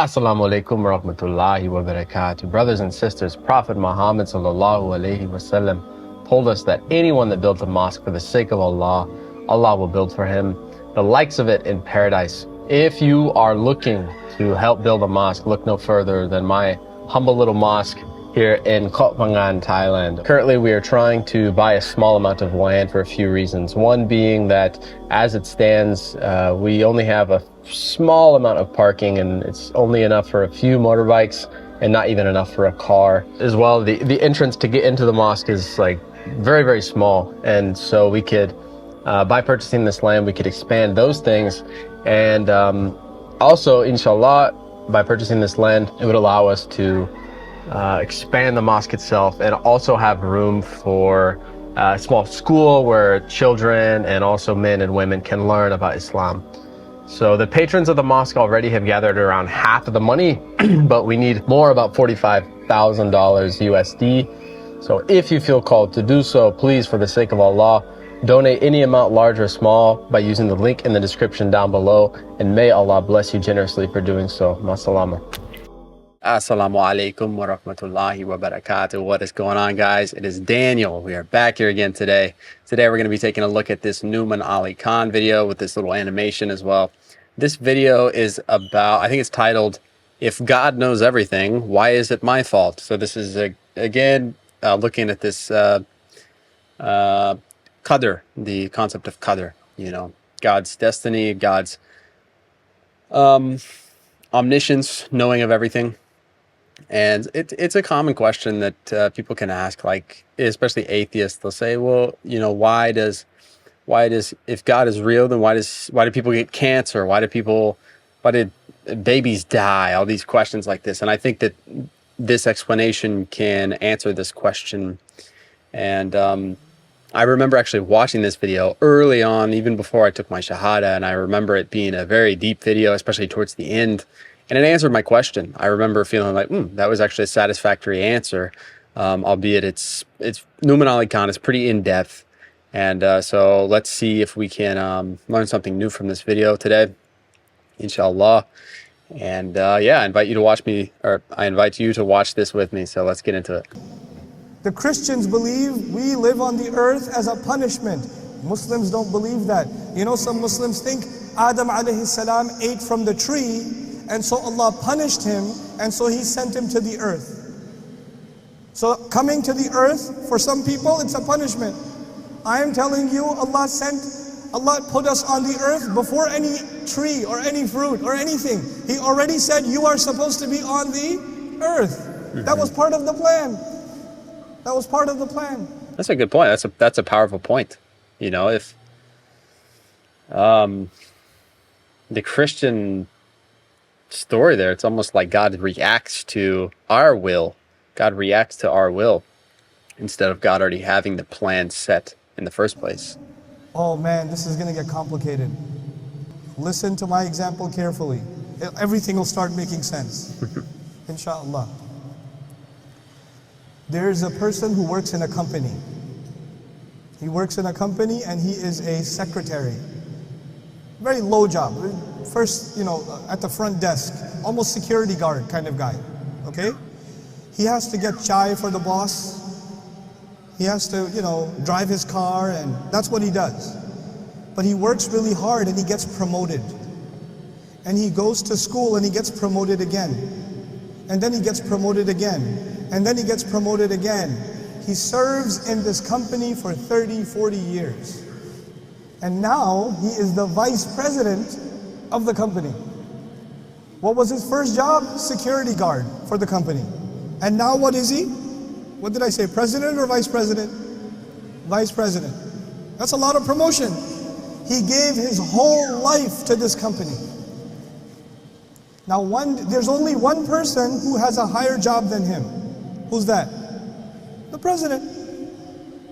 Assalamu alaikum wa rahmatullahi wa barakatuh. Brothers and sisters, Prophet Muhammad sallallahu alaihi wasallam told us that anyone that builds a mosque for the sake of Allah, Allah will build for him the likes of it in paradise. If you are looking to help build a mosque, look no further than my humble little mosque here in Koh Phangan, Thailand. Currently, we are trying to buy a small amount of land for a few reasons. One being that as it stands, we only have a small amount of parking and it's only enough for a few motorbikes and not even enough for a car. As well, the entrance to get into the mosque is like very, very small. And so we could, by purchasing this land, we could expand those things. And also, inshallah, by purchasing this land, it would allow us to expand the mosque itself and also have room for a small school where children and also men and women can learn about Islam. So the patrons of the mosque already have gathered around half of the money, but we need more, about $45,000 USD. So if you feel called to do so, please, for the sake of Allah, donate any amount, large or small, by using the link in the description down below. And may Allah bless you generously for doing so. Masalama. Assalamu alaikum wa rahmatullahi wa barakatuh. What is going on, guys? It is Daniel. We are back here again today. Today we're going to be taking a look at this Nouman Ali Khan video with this little animation as well. This video is about, I think it's titled, "If God Knows Everything, Why Is It My Fault?" So this is, again, looking at this qadr, the concept of qadr, you know, God's destiny, God's omniscience, knowing of everything. And it's a common question that people can ask, like, especially atheists. They'll say, well, you know, why does, if God is real, then why do people get cancer? Why did babies die? All these questions like this. And I think that this explanation can answer this question. And I remember actually watching this video early on, even before I took my Shahada. And I remember it being a very deep video, especially towards the end. And it answered my question. I remember feeling like, that was actually a satisfactory answer, albeit it's Nouman Ali Khan is pretty in-depth. And so let's see if we can learn something new from this video today, inshallah. And yeah, I invite you to watch this with me. So let's get into it. The Christians believe we live on the earth as a punishment. Muslims don't believe that. You know, some Muslims think Adam alayhi salam ate from the tree, and so Allah punished him, and so He sent him to the earth. So coming to the earth, for some people, it's a punishment. I am telling you, Allah put us on the earth before any tree or any fruit or anything. He already said you are supposed to be on the earth. That was part of the plan. That was part of the plan. That's a good point. That's a powerful point. You know, if the Christian story there, it's almost like God reacts to our will. God reacts to our will instead of God already having the plan set in the first place. Oh man, this is going to get complicated. Listen to my example carefully. Everything will start making sense. Inshallah. There's a person who works in a company. He works in a company and he is a secretary. Very low job. First, you know, at the front desk, almost security guard kind of guy, okay? He has to get chai for the boss. He has to, you know, drive his car, and that's what he does. But he works really hard and he gets promoted. And he goes to school and he gets promoted again. And then he gets promoted again. And then he gets promoted again. He serves in this company for 30, 40 years. And now he is the vice president of the company. What was his first job? Security guard for the company. And now what is he? What did I say, president or vice president? Vice president. That's a lot of promotion. He gave his whole life to this company. Now there's only one person who has a higher job than him. Who's that? The president.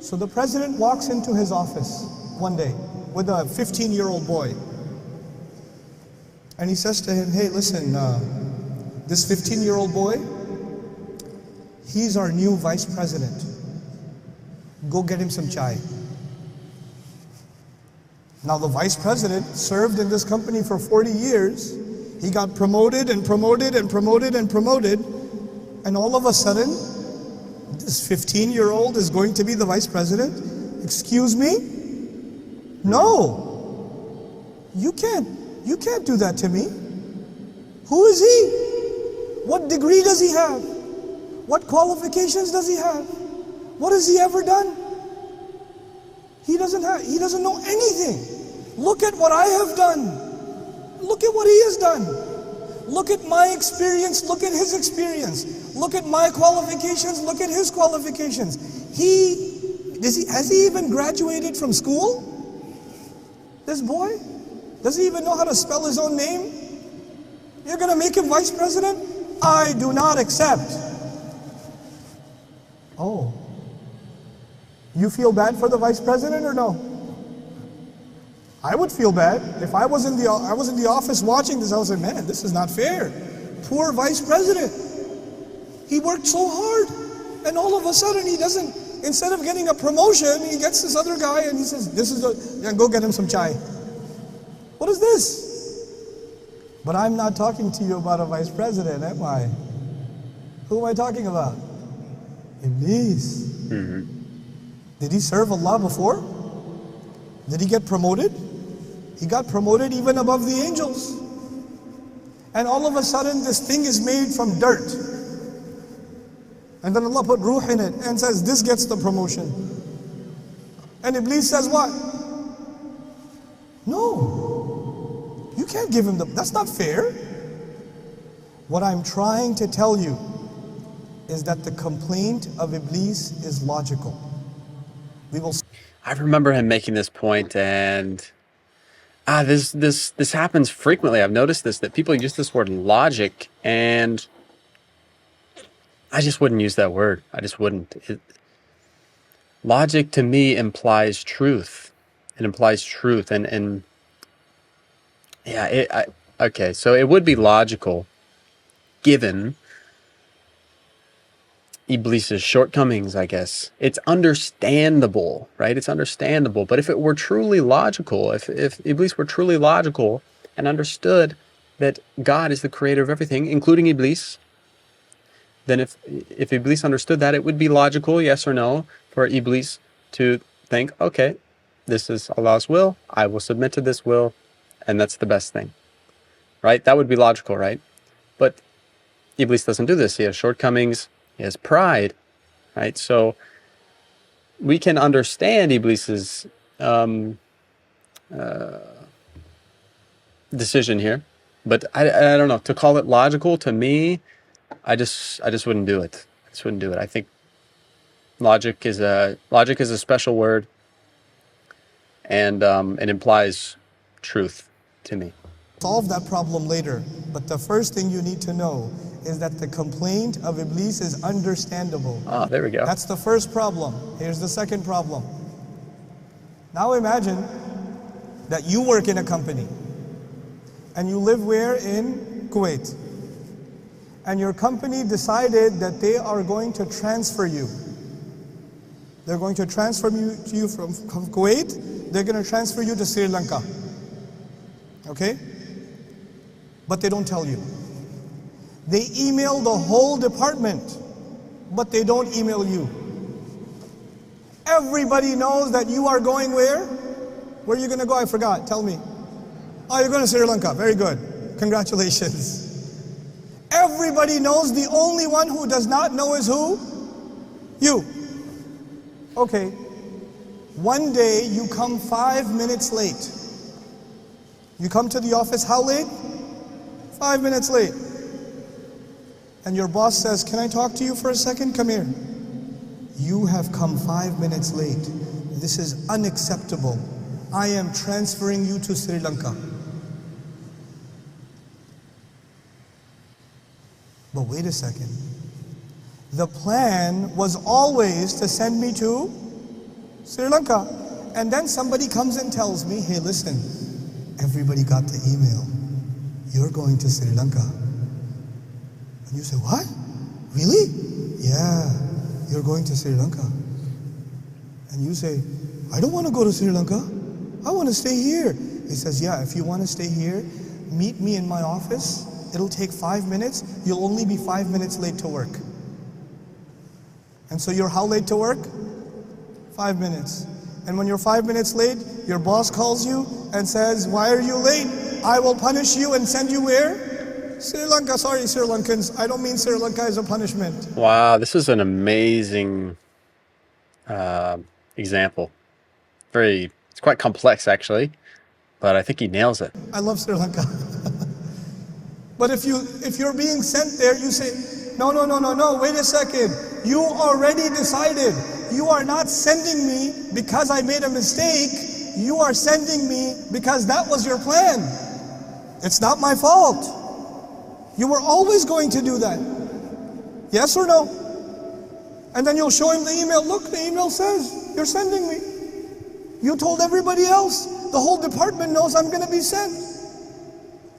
So the president walks into his office one day with a 15-year-old boy. And he says to him, hey, listen, this 15-year-old boy, he's our new vice president. Go get him some chai. Now the vice president served in this company for 40 years. He got promoted and promoted and promoted and promoted, and all of a sudden, this 15-year-old is going to be the vice president? Excuse me? No. You can't do that to me. Who is he? What degree does he have? What qualifications does he have? What has he ever done? He doesn't know anything. Look at what I have done. Look at what he has done. Look at my experience, look at his experience. Look at my qualifications, look at his qualifications. Has he even graduated from school? This boy? Does he even know how to spell his own name? You're going to make him vice president? I do not accept. Oh. You feel bad for the vice president or no? I would feel bad. If I was in the office watching this, I would say, man, this is not fair. Poor vice president. He worked so hard, and all of a sudden he doesn't, instead of getting a promotion, he gets this other guy and he says, go get him some chai. What is this? But I'm not talking to you about a vice president, am I? Who am I talking about? Iblis. Did he serve Allah before? Did he get promoted? He got promoted even above the angels. And all of a sudden this thing is made from dirt. And then Allah put ruh in it and says, this gets the promotion. And Iblis says what? No. You can't give him that's not fair. What I'm trying to tell you is that the complaint of Iblis is logical. I remember him making this point, and this happens frequently. I've noticed that people use this word logic, and I just wouldn't use that word. I just wouldn't. Logic to me implies truth. It implies truth, and yeah, okay. So it would be logical, given Iblis's shortcomings, I guess. It's understandable, right? It's understandable. But if it were truly logical, if Iblis were truly logical and understood that God is the creator of everything, including Iblis, then if Iblis understood that, it would be logical, yes or no, for Iblis to think, okay, this is Allah's will, I will submit to this will, and that's the best thing, right? That would be logical, right? But Iblis doesn't do this. He has shortcomings. He has pride, right? So we can understand Iblis's decision here, but I don't know. To call it logical, to me, I just wouldn't do it. I just wouldn't do it. I think logic is a special word, and it implies truth to me. Solve that problem later, but the first thing you need to know is that the complaint of Iblis is understandable. Ah, there we go. That's the first problem. Here's the second problem. Now imagine that you work in a company and you live where? In Kuwait. And your company decided that they are going to transfer you. They're going to transfer you from Kuwait. They're going to transfer you to Sri Lanka. Okay? But they don't tell you. They email the whole department, but they don't email you. Everybody knows that you are going where? Where are you going to go? I forgot. Tell me. Oh, you're going to Sri Lanka. Very good. Congratulations. Everybody knows. The only one who does not know is who? You. Okay. One day you come 5 minutes late. You come to the office how late? 5 minutes late. And your boss says, can I talk to you for a second? Come here. You have come 5 minutes late. This is unacceptable. I am transferring you to Sri Lanka. But wait a second. The plan was always to send me to Sri Lanka. And then somebody comes and tells me, hey, listen, everybody got the email. You're going to Sri Lanka. And you say, what? Really? Yeah, you're going to Sri Lanka. And you say, I don't want to go to Sri Lanka. I want to stay here. He says, yeah, if you want to stay here, meet me in my office. It'll take 5 minutes. You'll only be 5 minutes late to work. And so you're how late to work? 5 minutes. And when you're 5 minutes late, your boss calls you and says, why are you late? I will punish you and send you where? Sri Lanka. Sorry, Sri Lankans. I don't mean Sri Lanka as a punishment. Wow, this is an amazing example. It's quite complex actually, but I think he nails it. I love Sri Lanka. But if you're being sent there, you say, no, wait a second. You already decided. You are not sending me because I made a mistake. You are sending me because that was your plan. It's not my fault. You were always going to do that. Yes or no? And then you'll show him the email. Look, the email says, you're sending me. You told everybody else. The whole department knows I'm going to be sent.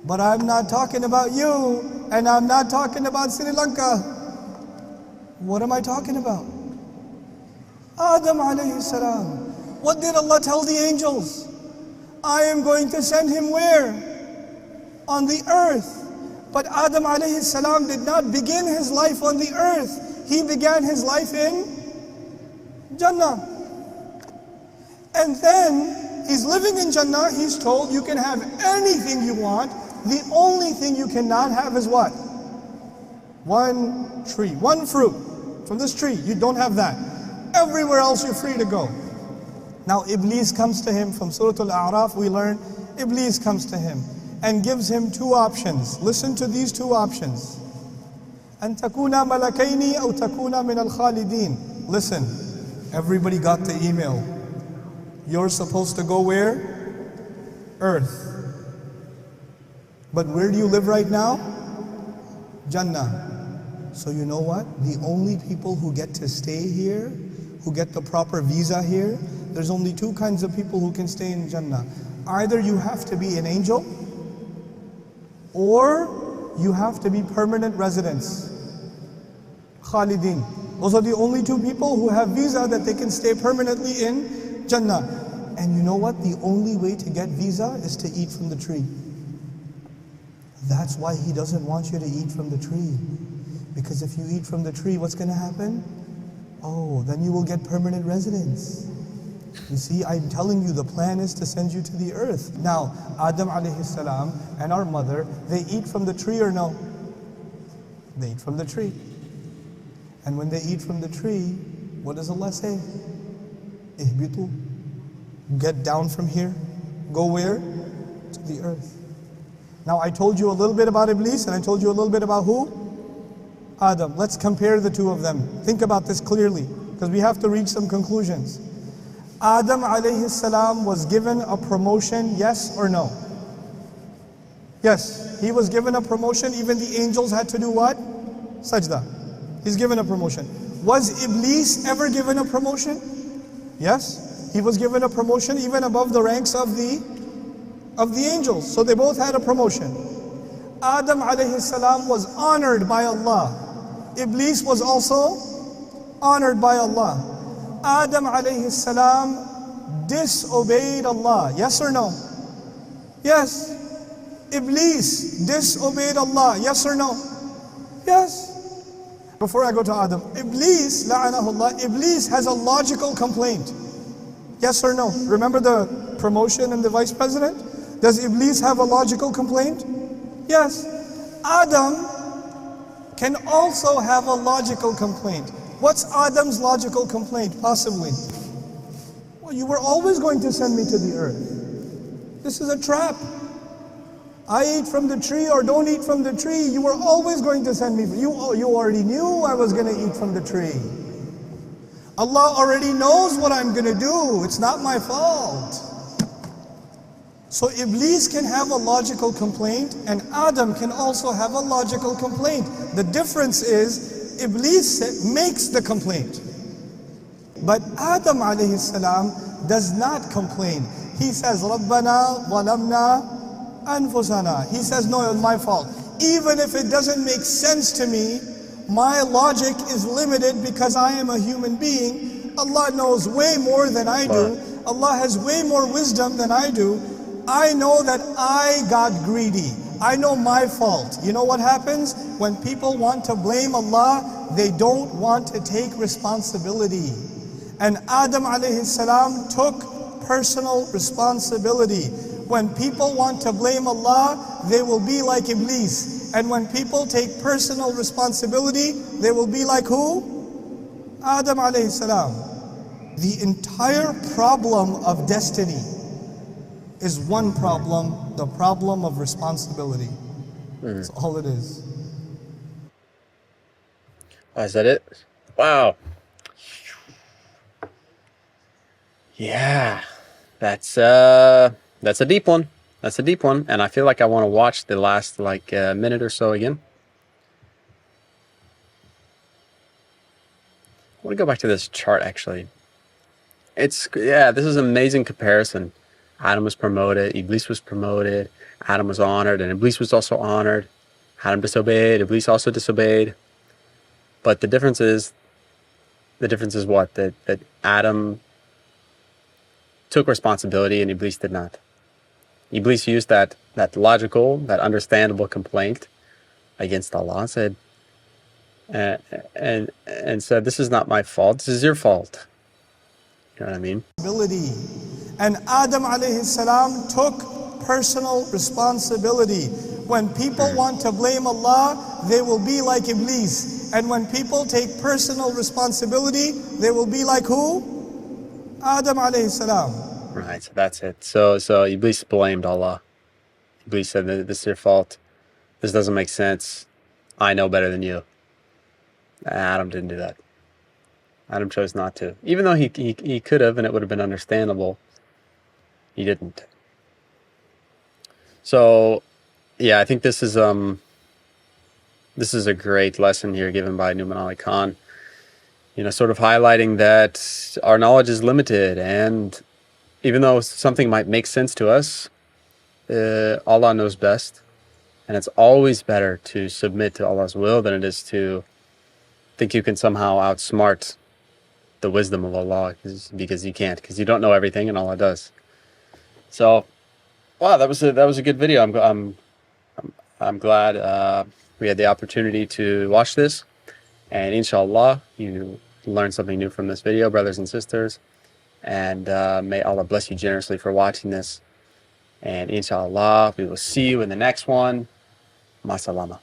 But I'm not talking about you, and I'm not talking about Sri Lanka. What am I talking about? Adam alayhi salam. What did Allah tell the angels? I am going to send him where? On the earth. But Adam alayhi salam did not begin his life on the earth. He began his life in Jannah. And then he's living in Jannah. He's told you can have anything you want. The only thing you cannot have is what? One tree, one fruit from this tree. You don't have that. Everywhere else you're free to go. Now Iblis comes to him. From Surah Al-A'raf we learn Iblis comes to him and gives him two options. Listen to these two options. أن تكون ملكين أو تكون من الخالدين. Listen, everybody got the email. You're supposed to go where? Earth. But where do you live right now? Jannah. So you know what? The only people who get to stay here, who get the proper visa here, there's only two kinds of people who can stay in Jannah. Either you have to be an angel, or you have to be permanent residents. Khalidin. Those are the only two people who have visa that they can stay permanently in Jannah. And you know what? The only way to get visa is to eat from the tree. That's why he doesn't want you to eat from the tree. Because if you eat from the tree, what's going to happen? Oh, then you will get permanent residence. You see, I'm telling you, the plan is to send you to the earth. Now, Adam alayhi salam and our mother, they eat from the tree or no? They eat from the tree. And when they eat from the tree, what does Allah say? Ihbitu. Get down from here. Go where? To the earth. Now I told you a little bit about Iblis and I told you a little bit about who? Adam. Let's compare the two of them. Think about this clearly, because we have to reach some conclusions. Adam alayhi salam was given a promotion, yes or no? Yes, he was given a promotion. Even the angels had to do what? Sajda. He's given a promotion. Was Iblis ever given a promotion? Yes, he was given a promotion even above the ranks of the angels. So they both had a promotion. Adam alayhi salam was honored by Allah. Iblis was also honored by Allah. Adam alayhi salam disobeyed Allah. Yes or no? Yes. Iblis disobeyed Allah. Yes or no? Yes. Before I go to Adam, Iblis, la'anahullah, Iblis has a logical complaint. Yes or no? Remember the promotion and the vice president? Does Iblis have a logical complaint? Yes. Adam can also have a logical complaint. What's Adam's logical complaint, possibly? Well, you were always going to send me to the earth. This is a trap. I eat from the tree or don't eat from the tree. You were always going to send me. You already knew I was going to eat from the tree. Allah already knows what I'm going to do. It's not my fault. So Iblis can have a logical complaint and Adam can also have a logical complaint. The difference is Iblis makes the complaint. But Adam alayhi salam does not complain. He says, Rabbana walamna anfusana. He says, no, it's my fault. Even if it doesn't make sense to me, my logic is limited because I am a human being. Allah knows way more than I do. Allah has way more wisdom than I do. I know that I got greedy. I know my fault. You know what happens? When people want to blame Allah, they don't want to take responsibility. And Adam alayhi salam took personal responsibility. When people want to blame Allah, they will be like Iblis. And when people take personal responsibility, they will be like who? Adam alayhi salam. The entire problem of destiny is one problem, the problem of responsibility. That's all it is. Is that it? Wow. Yeah, that's a deep one. That's a deep one, and I feel like I want to watch the last minute or so again. I want to go back to this chart actually. This is an amazing comparison. Adam was promoted, Iblis was promoted, Adam was honored, and Iblis was also honored. Adam disobeyed, Iblis also disobeyed. But the difference is what? That Adam took responsibility and Iblis did not. Iblis used that logical, that understandable complaint against Allah and said, and said, this is not my fault, this is your fault. You know what I mean? And Adam alayhi salam took personal responsibility. When people want to blame Allah, they will be like Iblis. And when people take personal responsibility, they will be like who? Adam alayhi salam. Right, so that's it. So Iblis blamed Allah. Iblis said, this is your fault. This doesn't make sense. I know better than you. Adam didn't do that. Adam chose not to. Even though he could have, and it would have been understandable, he didn't. So, yeah, I think this is a great lesson here given by Nouman Ali Khan. You know, sort of highlighting that our knowledge is limited, and even though something might make sense to us, Allah knows best, and it's always better to submit to Allah's will than it is to think you can somehow outsmart the wisdom of Allah, because you can't, because you don't know everything, and Allah does. So, wow, that was a good video. I'm glad we had the opportunity to watch this, and inshallah you learned something new from this video, brothers and sisters. And may Allah bless you generously for watching this. And inshallah we will see you in the next one. Ma salama.